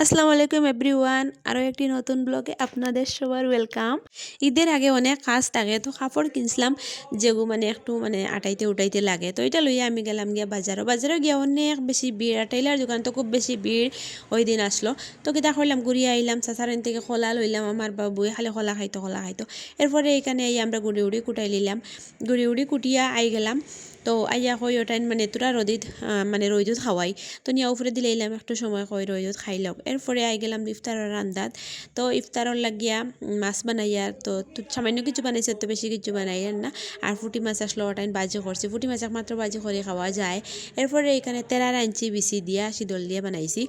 আসসালামু আলাইকুম এভরিওয়ান, আরও একটি নতুন ব্লগে আপনাদের সবার ওয়েলকাম। ঈদের আগে অনেক কাজ থাকে, তো কাপড় কিনছিলাম যেগু একটু আটাইতে উঠাইতে লাগে, তো এটা লইয়া আমি গেলাম গিয়া বাজারে গিয়া অনেক বেশি ভিড়। আর টেইলার দোকান তো খুব বেশি ভিড় ওই দিন আসলো। তো কিতা করলাম, ঘুরিয়ে আইলাম সাসারেন থেকে খোলা লইলাম। আমার বাবুয়ে খালি খোলা খাইতো। এরপরে এখানে আমরা গুড়ি উড়ি কুটাই নিলাম, গুড়ি উড়ি কুটিয়া আই গেলাম। তো আইয়া কই ওটাই তোরা রোদিত রইদুত খাওয়াই, তো নিয়ে উপরে দিলাম একটু সময় কই রইদুত খাইলাম। এরপরে আই গেলাম ইফতারের রান্দাত। তো ইফতারর লাগিয়া মাছ বানাইয়া তো সামান্য কিছু বানাইছে, তো বেশি কিছু বানাইয়ার না। আর ফুটি মাছ আসলো ওটাই বাজি করছি, ফুটি মাছ একমাত্র বাজি করে খাওয়া যায়। এরপরে এখানে তেরার আনছি বিচি দিয়া শীতল দিয়ে বানাইছি।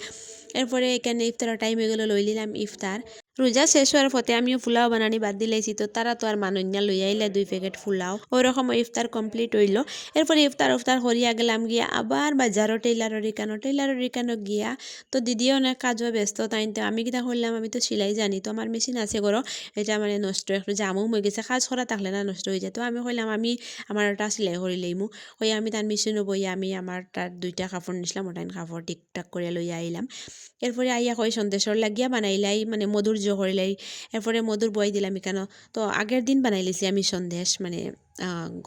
এরপরে এখানে ইফতারের টাইম হয়ে গেলো, লই নিলাম ইফতার। রোজা শেষ হওয়ার পথে আমিও ফুলাও বানানি বাদ দিলাইছি, তো তারা তো আর মানন্যা লই আইলে 2 প্যাকেট ফুলাও। ওইরকম ইফতার কমপ্লিট হইল। এরপরে ইফতার করিয়া গেলাম গিয়া আবার বাজারও টেইলারের রিকানো গিয়া। তো দিদিও অনেক কাজও ব্যস্ত, তাই তো আমি কিতা করলাম, আমি তো সেলাই জানি, তো আমার মেশিন আছে গরো, এটা নষ্ট একটু জামও হয়ে গেছে, কাজ করা থাকলে না নষ্ট হয়ে যায়। তো আমি কইলাম আমি আমার ওটা সেলাই করে লইমু। হয়ে আমি তার মেশিনও বইয়া আমি আমার তার 2টা কাপড় নিছিলাম, ওটাই কাপড় ঠিকঠাক করে লইয়া আইলাম। এরপরে আইয়া কই সন্দেশর লাগিয়া বানাইলাই মধুর করিলাই। এরপরে মধুর বই দিলাম এখানে। তো আগের দিন বানাইলেছি আমি সন্দেশ,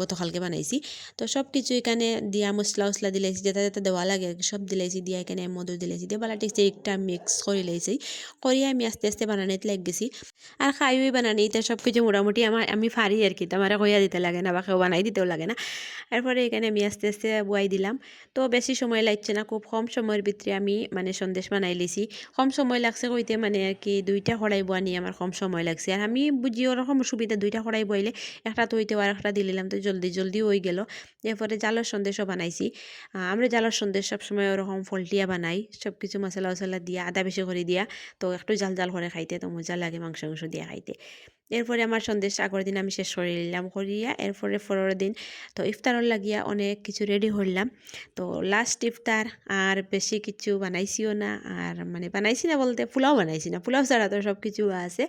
গতকালকে বানাইছি। তো সব কিছু এখানে দিয়া মশলা উসলা দিলাইছি, যেটা যেটা দেওয়া লাগে সব দিলাইছি, দিয়া এখানে মধুর দিলাইছি, দিয়ে বালা টেক্সি একটা মিক্স করে লাইছি। করিয়া আমি আস্তে আস্তে বানানিতে লাগ গেছি। আর খাইওই বানানিতে সব কিছু মোটামুটি আমি পারি আর কি, তোমার কইয়া দিতে লাগে না বা কেউ বানাই দিতেও লাগে না। এরপরে এখানে আমি আস্তে আস্তে বুয়াই দিলাম। তো বেশি সময় লাগছে না, খুব কম সময়ের ভিতরে আমি সন্দেশ বানাই লিছি। কম সময় লাগছে কইতে আর কি 2টা কড়াই বোয়া নিয়ে আমার কম সময় লাগছে। আর আমি বুঝি ওরকম সুবিধা, 2টা কড়াই বইলে একটা তো হইতে আর একটা দিলাম, তো জলদি জলদি হয়ে গেল। এরপরে জালের সন্দেশও বানাইছি। আমরা জালের সন্দেশ সবসময় ওরকম ফলটিয়া বানাই, সব কিছু মশলা উসলা দিয়া আদা বেশি করে দিয়া, তো একটু জাল জাল করে খাইতে তো মজা লাগে, মাংস দিয়ে খাইতে। এরপরে আমার সন্দেশ আগের দিন আমি শেষ করে নিলাম করিয়া। এরপরে পরের দিন তো ইফতারর লাগিয়া অনেক কিছু রেডি করলাম। তো লাস্ট ইফতার আর বেশি কিছু বানাইছিও না। আর বানাইছি না বলতে পোলাও বানাইছি না, পোলাও ছাড়া তো সব কিছু আছে।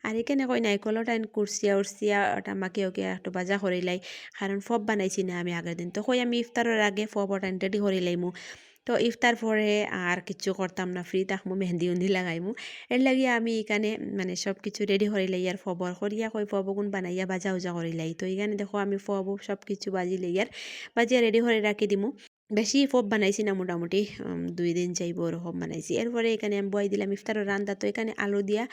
আর এখানে কই নাইকলও টাইন উড়ছিয়া ওটা মাকে ওকে একটু বাজা করিলাই, কারণ ফব বানাইছি না আমি আগের দিন। তো কই আমি ইফতারের আগে ফব ওটাইন রেডি করিলাইমু। তো ইফতার পরে আর কিছু করতাম না, ফ্রি থাকমু, মেহেন্দি উন্দি লাগাইমু। এর লাগিয়া আমি এখানে সব কিছু রেডি করিলাই। আর ফবর করিয়া কই ফবগুন বানাইয়া বাজা উজা করিলাই। তো এখানে দেখো আমি ফব সব কিছু বাজি লইয়ার বাজিয়া রেডি করে রাখি দিমু। বেশি ফব বানাইছি না, মোটামুটি 2 দিন যাইব ওরকম বানাইছি। এরপরে এখানে আমি বয় দিলাম ইফতারের রান্দা। তো এখানে আলু দিয়া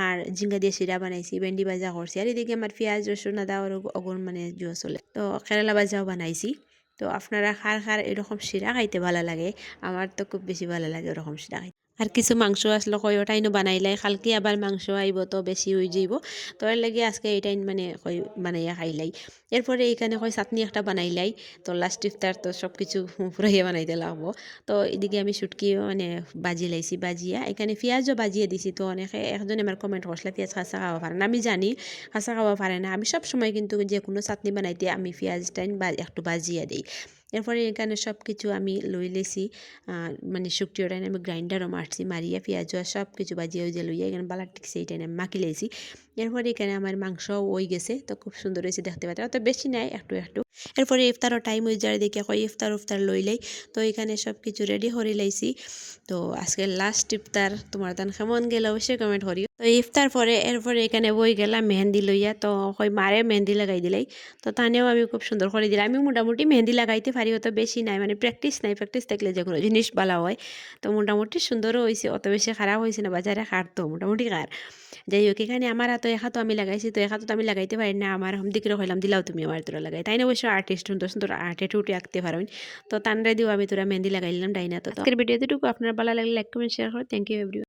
আর ঝিঙ্গা দিয়ে শিরা বানাইছি, ভেন্ডি ভাজা করছি। আর এদিকে আমার পেঁয়াজ রসুন আদা আর অগুন জুয়া চলে, তো কেরালা ভাজাও বানাইছি। তো আপনারা খার এরকম শিরা খাইতে ভালো লাগে? আমার তো খুব বেশি ভালো লাগে ওরকম শিরা খাইতে। আর কিছু মাংস আসলো কই ওটাইনো বানাইলাই, কালকে আবার মাংস আইব, তো বেশি হয়ে যাইব। তো এর লাগে আজকে এইটাই কই বানাইয়া খাইলাই। এরপরে এইখানে কই চাটনি একটা বানাইলাই। তো লাস্ট ইফতার তো সব কিছু ফুরাইয়া বানাইতে লাগবো। তো এদিকে আমি শুটকি বাজি লাইছি, বাজিয়া এখানে পেঁয়াজও বাজিয়ে দিছি। তো অনেকে একজনে আমার কমেন্ট করছিল পেঁয়াজ কাঁচা খাওয়া পারে না, আমি জানি কাঁচা খাওয়া পারে না। আমি সব সময় কিন্তু যে কোনো চাটনি বানাইতে আমি পেঁয়াজটাই একটু বাজিয়ে দিই। এরপরে এখানে সব কিছু আমি লই লেছি, শুকটি ওটাই আমি গ্রাইন্ডারও মারছি, মারিয়া পেঁয়াজ আর সব কিছু বাজিয়ে ওই যে লইয়া এখানে বালার ঠিক সেইটাই আমি মাখি লেছি। এরপরে এখানে আমার মাংস ওই গেছে, তো খুব সুন্দর হয়েছে দেখতে পাচ্ছি, অত বেশি নাই, একটু একটু। এরপরে ইফতারও টাইম হয়ে যায়, দেখে কই ইফতার লইলাই। তো এখানে সব কিছু রেডি করে লাইছি। তো আজকে লাস্ট ইফতার, তোমার তান কেমন গেল অবশ্যই কমেন্ট করিও। তো ইফতার পরে এরপরে এখানে বই গেলাম মেহেন্দি লইয়া। তো কই মারে মেহেন্দি লাগাই দিলাই। তো তানেও আমি খুব সুন্দর করে দিলাম। আমি মোটামুটি মেহেন্দি লাগাইতে পারি, অত বেশি নাই, প্র্যাকটিস নাই, প্র্যাকটিস থাকলে যে কোনো জিনিস ভালো হয়। তো মোটামুটি সুন্দরও হয়েছে, অত বেশি খারাপ হয়েছে না, বাজারে খাটতো মোটামুটি খার। যাই হোক, এখানে আমার হাতে একাতো আমি লাগাইছি, তো একাতো আমি লাগাইতে পারি না, আমার দিকে হইলাম দিলাও তুমি আমার তোরা লাগাই। তাই না, অবশ্য আর্টিস্ট সুন্দর সুন্দর আর্টে টুটে আঁকতে পারেন। তো তানরা দিও আমি তোরা মেহেন্দি লাগাইলাম ডাইনা। তো আজকের ভিডিওটুকু আপনার ভালো লাগলে লাইক কমেন্ট শেয়ার করো। Thank you everyone.